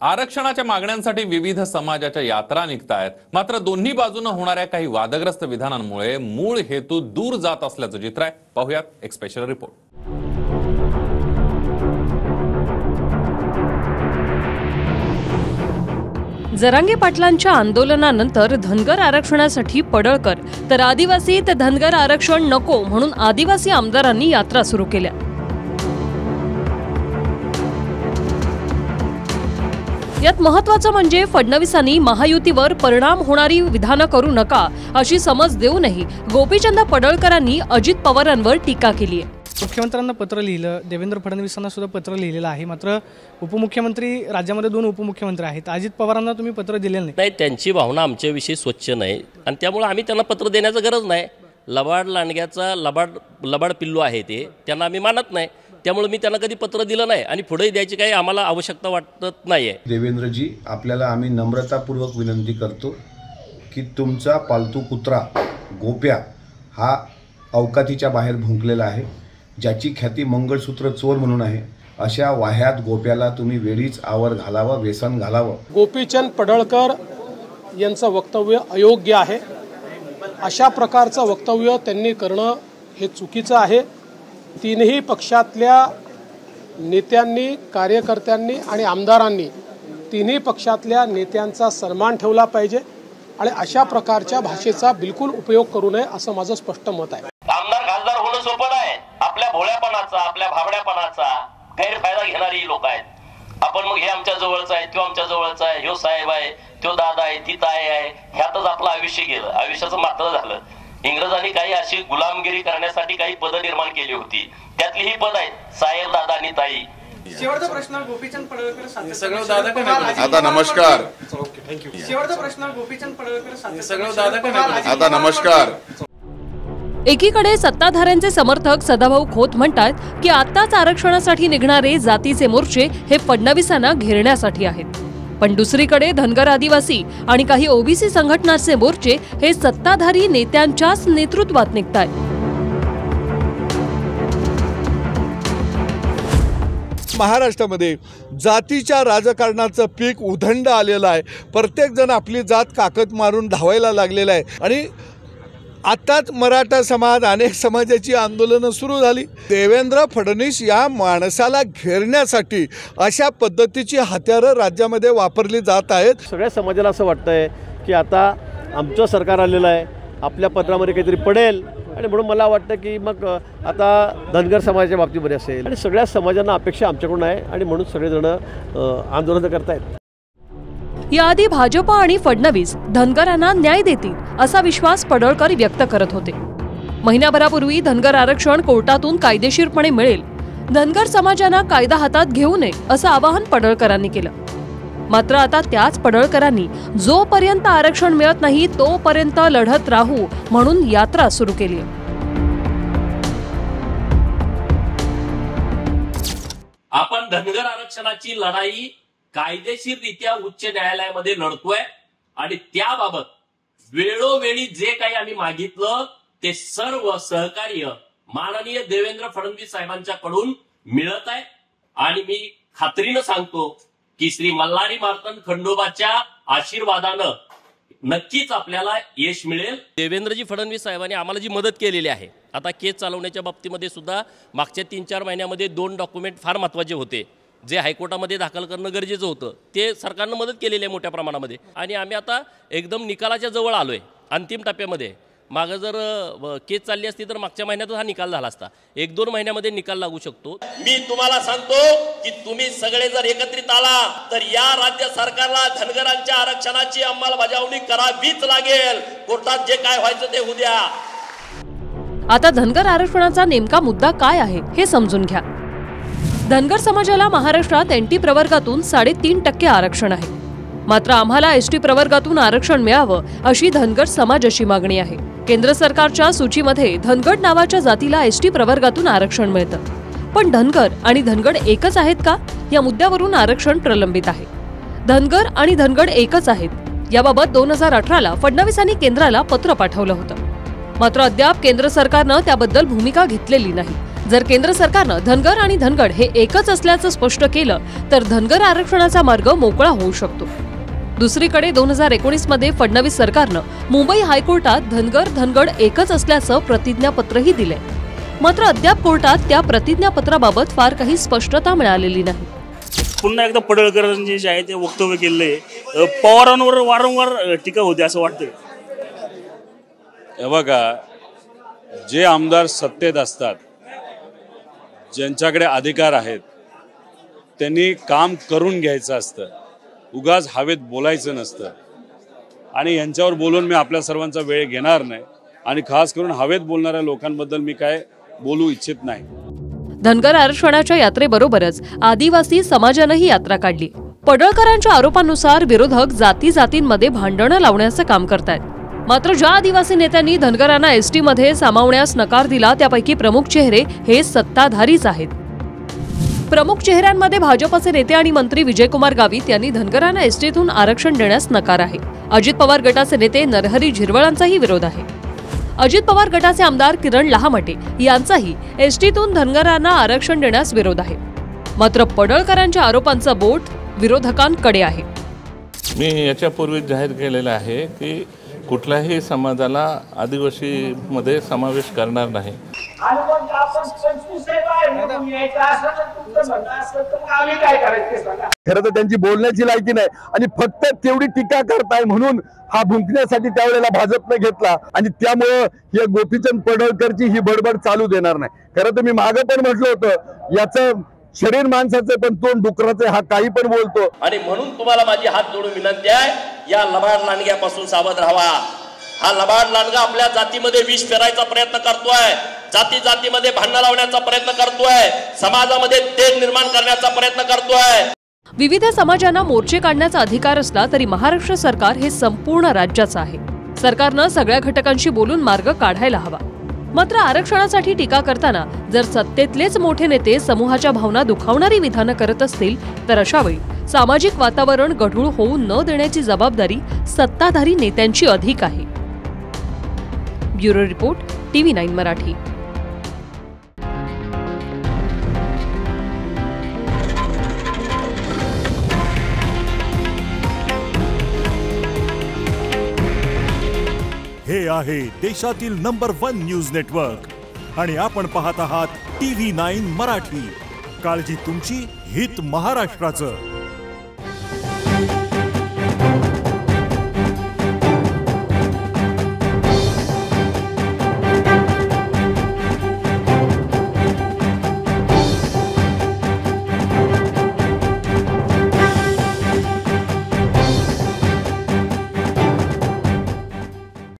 आरक्षणाच्या मागण्यांसाठी विविध समाजाच्या यात्रा निघतायत, मात्र दोन्ही बाजूने होणाऱ्या काही वादग्रस्त विधानांमुळे मूळ हेतू दूर जात असल्याचं चित्र आहे। पाहूयात एक स्पेशल रिपोर्ट। जरांगे पाटलांच्या आंदोलनानंतर धनगर आरक्षणासाठी पडळकर तर आदिवासी ते धनगर आरक्षण नको म्हणून आदिवासी आमदारांनी यात्रा सुरू केल्या। यात महत्त्वाचं म्हणजे फडणवीसांनी महायुतीवर परिणाम होणारी विधानं करू नका अशी समज देऊनही गोपीचंद पडळकरांनी अजित पवारांवर टीका केली आहे। मुख्यमंत्र्यांना पत्र लिहिलं, देवेंद्र फडणवीसांना सुद्धा पत्र लिहिलेलं आहे, मात्र उपमुख्यमंत्री राज्यामध्ये 2 उपमुख्यमंत्री आहेत, अजित पवारांना तुम्ही पत्र दिलेलं नाही। त्यांची भावना आमच्याविषयी स्वच्छ नाही आणि त्यामुळे आम्ही त्यांना पत्र देण्याची गरज नाही। लबाड लांडग्याचा लबाड पिल्लू आहे ते, त्यांना आम्ही मानत नाही, त्यामुळे मी त्यांना कधी पत्र दिलं नाही आणि पुढे द्यायची काही आम्हाला आवश्यकता वाटत नाहीये। देवेंद्रजी, आपल्याला आम्ही नम्रतापूर्वक विनंती करतो की तुमचा पालतू कुत्रा गोप्या हा अवकातीच्या बाहेर भुंकलेला आहे, ज्याची ख्याती मंगळसूत्र चोर म्हणून आहे। अशा वाह्यात गोप्याला तुम्ही वेळीच आवर घालावं, व्यसन घालावं। गोपीचंद पडळकर यांचं वक्तव्य अयोग्य आहे। अशा प्रकारचं वक्तव्य त्यांनी करणं हे चुकीचं आहे। तीनही पक्षातल्या नेत्यांनी, कार्यकर्त्यांनी आणि आमदारांनी तिन्ही पक्षातल्या नेत्यांचा सन्मान ठेवला पाहिजे आणि अशा प्रकारच्या भाषेचा बिलकुल उपयोग करू नये असं माझं स्पष्ट मत आहे। आमदार खासदार होणं सोपं नाही। आपल्या भोळ्यापणाचा, आपल्या भाबड्यापणाचा गैरफायदा घेणारी लोक आहेत। आपण मग हे आमच्या जवळचा आहे, तो आमच्या जवळचा आहे, ह्यो साहेब आहे, तो दादा आहे, ती ताई आहे, ह्यातच आपलं आयुष्य गेलं, आयुष्याचं मात्र झालं। इंग्रजांनी काही अशी गुलामगिरी करण्यासाठी काही पद निर्माण केली होती, त्यातली ही पद आहेत साहेब, दादा आणि ताई। शेवटचा प्रश्न गोपीचंद पडळकर आता नमस्कार। शेवटचा प्रश्न गोपीचंद पडळकर आता नमस्कार। एकीकडे सत्ताधाऱ्यांचे समर्थक सदाभाऊ खोत म्हणतात की आताच आरक्षणासाठी निघणारे जातीचे मोर्चे हे फडणवीसांना घेरण्यासाठी आहेत, पण दुसरीकडे धनगर, आदिवासी आणि काही ओबीसी संघटनांचे मोर्चे हे सत्ताधारी नेत्यांच्याच नेतृत्वात निघतायत। महाराष्ट्रामध्ये जातीच्या राजकारणाचं पीक उधंड आलेलं आहे। प्रत्येक जण आपली जात काकत मारून धावायला लागलेला आहे आणि आताच मराठा समाज, अनेक समाजाची आंदोलनं सुरू झाली। देवेंद्र फडणवीस या माणसाला घेरण्यासाठी अशा पद्धतीची हत्यारं राज्यामध्ये वापरली जात आहेत। सगळ्या समाजाला असं वाटतंय की आता आमचं सरकार आलेलं आहे, आपल्या पत्रामध्ये काहीतरी पडेल आणि म्हणून मला वाटतं की मग आता धनगर समाजाच्या बाबतीमध्ये असेल आणि सगळ्या समाजांना अपेक्षा आमच्याकडून आहे आणि म्हणून सगळेजण आंदोलन करतायत। याआधी भाजपा आणि फडणवीस धनगरांना न्याय देतील असा विश्वास पडळकर व्यक्त करत होते। महिनाभरापूर्वी धनगर आरक्षण कोर्टातून कायदेशीरपणे मिळेल, धनगर समाजांना कायदा हातात घेऊ नये असं आवाहन पडळकरांनी केलं। मात्र आता त्याच पडळकरांनी जोपर्यंत आरक्षण मिळत नाही तोपर्यंत लढत राहू म्हणून यात्रा सुरू केली। आपण धनगर आरक्षणाची लढाई कायदेशीररित्या उच्च न्यायालयामध्ये लढतोय आणि त्याबाबत वेळोवेळी जे काही आम्ही मागितलं ते सर्व सहकार्य माननीय देवेंद्र फडणवीस साहेबांच्याकडून मिळत आहे आणि मी खात्रीनं सांगतो की श्री मल्हारी मार्तंड खंडोबाच्या आशीर्वादानं नक्कीच आपल्याला यश मिळेल। देवेंद्रजी फडणवीस साहेबांनी आम्हाला जी मदत केलेली आहे, आता केस चालवण्याच्या बाबतीमध्ये सुद्धा मागच्या 3-4 महिन्यामध्ये 2 डॉक्युमेंट फार महत्त्वाचे होते जे हायकोर्टामध्ये दाखल करणं गरजेचं होतं, ते सरकारनं मदत केलेली आहे मोठ्या प्रमाणामध्ये आणि आम्ही आता एकदम निकालाच्या जवळ आलोय, अंतिम टप्प्यामध्ये। मागं जर केस चालली असती तर मागच्या महिन्यातच हा निकाल झाला असता, 1-2 महिन्यामध्ये निकाल लागू शकतो। मी तुम्हाला सांगतो की तुम्ही सगळे जर एकत्रित आला तर या राज्य सरकारला धनगरांच्या आरक्षणाची अंमलबजावणी करावीच लागेल। कोर्टात जे काय व्हायचं ते होऊ द्या। आता धनगर आरक्षणाचा नेमका मुद्दा काय आहे हे समजून घ्या। धनगर समाजाला महाराष्ट्रात एनटी प्रवर्गातून 3.5% आरक्षण आहे, मात्र आम्हाला एसटी प्रवर्गातून आरक्षण मिळावं अशी धनगर समाजाची मागणी आहे। केंद्र सरकारच्या सूचीमध्ये धनगड नावाच्या जातीला एसटी प्रवर्गातून आरक्षण मिळतं, पण धनगर आणि धनगड एकच आहेत का या मुद्द्यावरून आरक्षण प्रलंबित आहे। धनगर आणि धनगड एकच आहेत याबाबत 2018ला फडणवीसांनी केंद्राला पत्र पाठवलं होतं, मात्र अद्याप केंद्र सरकारनं त्याबद्दल भूमिका घेतलेली नाही। जर केंद्र सरकारनं धनगर आणि धनगड हे एकच असल्याचं स्पष्ट केलं तर धनगर आरक्षणाचा मार्ग मोकळा होऊ शकतो. दुसरीकडे 2019 मध्ये फडणवीस सरकारनं मुंबई हायकोर्टात धनगड एकच असल्याचं प्रतिज्ञापत्रही दिलंय. मात्र अद्याप कोर्टात त्या प्रतिज्ञापत्राबाबत फार काही स्पष्टता मिळालेली नाही. पुन्हा एकदा पडळकरांनी जे आहे ते वक्तव्य केले, पवारांवर वारंवार टीका होते असं वाटतंय. हे बघा, जे आमदार सत्तेत असतात, ज्यांच्याकडे अधिकार आहेत, त्यांनी काम करून घ्यायचं असतं, उगाच हवेत बोलायचं नसतं. आणि यांच्यावर बोलून मी आपल्या सर्वांचा वेळ घेणार नाही आणि खास करून हवेत बोलणाऱ्या लोकांबद्दल मी काय बोलू इच्छित नाही. धनगर आरक्षणाच्या यात्रेबरोबरच आदिवासी समाजानंही यात्रा काढली. पडळकरांच्या आरोपांनुसार विरोधक जातींमध्ये भांडणं लावण्याचं काम करतायत. मात्र ज्या आदिवासी नेत्यांनी धनगरांना एसटी मध्ये सामावण्यास नकार दिला त्यापैकी प्रमुख चेहरे हे सत्ताधारीच आहेत. प्रमुख चेहऱ्यांमध्ये भाजपचे नेते आणि मंत्री विजयकुमार गावित यांनी धनगरांना एसटीतून आरक्षण देण्यास नकार आहे. अजित पवार गटाचे नेते नरहरी झिरवळांचाही विरोध आहे. अजित पवार गटाचे आमदार किरण लहामटे यांचाही एसटीतून धनगरांना आरक्षण देण्यास विरोध आहे. मात्र पडळकरांच्या आरोपांचं बोट विरोधकांकडे आहे. मी याच्यापूर्वी जाहीर केलेलं आहे की कुठल्याही समाजाला आदिवासीमध्ये समावेश करणार नाही. खरं तर त्यांची बोलण्याची लायकी नाही आणि फक्त तेवढी टीका करताय म्हणून हा भुंकण्यासाठी त्यावेळेला भाजपने घेतला आणि त्यामुळे या गोपीचंद पडळकरची ही बडबड चालू देणार नाही. खरं तर मी मागे पण म्हटलं होतं, याचं शरीर माणसाचं पण तोंड डुकराचं, हा काही पण बोलतो. आणि म्हणून तुम्हाला माझी हात जोडून विनंती आहे, या लबाड लांडग्यापासून सावध राहावा. हा लबाड लांडगा आपल्या जातीमध्ये विष पेरायचा प्रयत्न करतोय, जातीमध्ये भांडण लावण्याचा प्रयत्न करतोय, समाजामध्ये तेढ निर्माण करण्याचा प्रयत्न करतोय. विविध समाजांना मोर्चे काढण्याचा अधिकार असला तरी महाराष्ट्र सरकार हे संपूर्ण राज्याचं आहे. सरकारनं सगळ्या घटकांशी बोलून मार्ग काढायला हवा. मात्र आरक्षणासाठी टीका करताना जर सत्तेतलेच मोठे नेते समूहाच्या भावना दुखावणारी विधानं करत असतील तर अशावेळी सामाजिक वातावरण गढूळ होऊ न देण्याची जबाबदारी सत्ताधारी नेत्यांची अधिक आहे. Bureau report, TV9 Marathi. हे आहे देशातील नंबर 1 न्यूज नेटवर्क आणि आपण पाहत आहात TV9 मराठी. काळजी तुमची, हित महाराष्ट्राचं.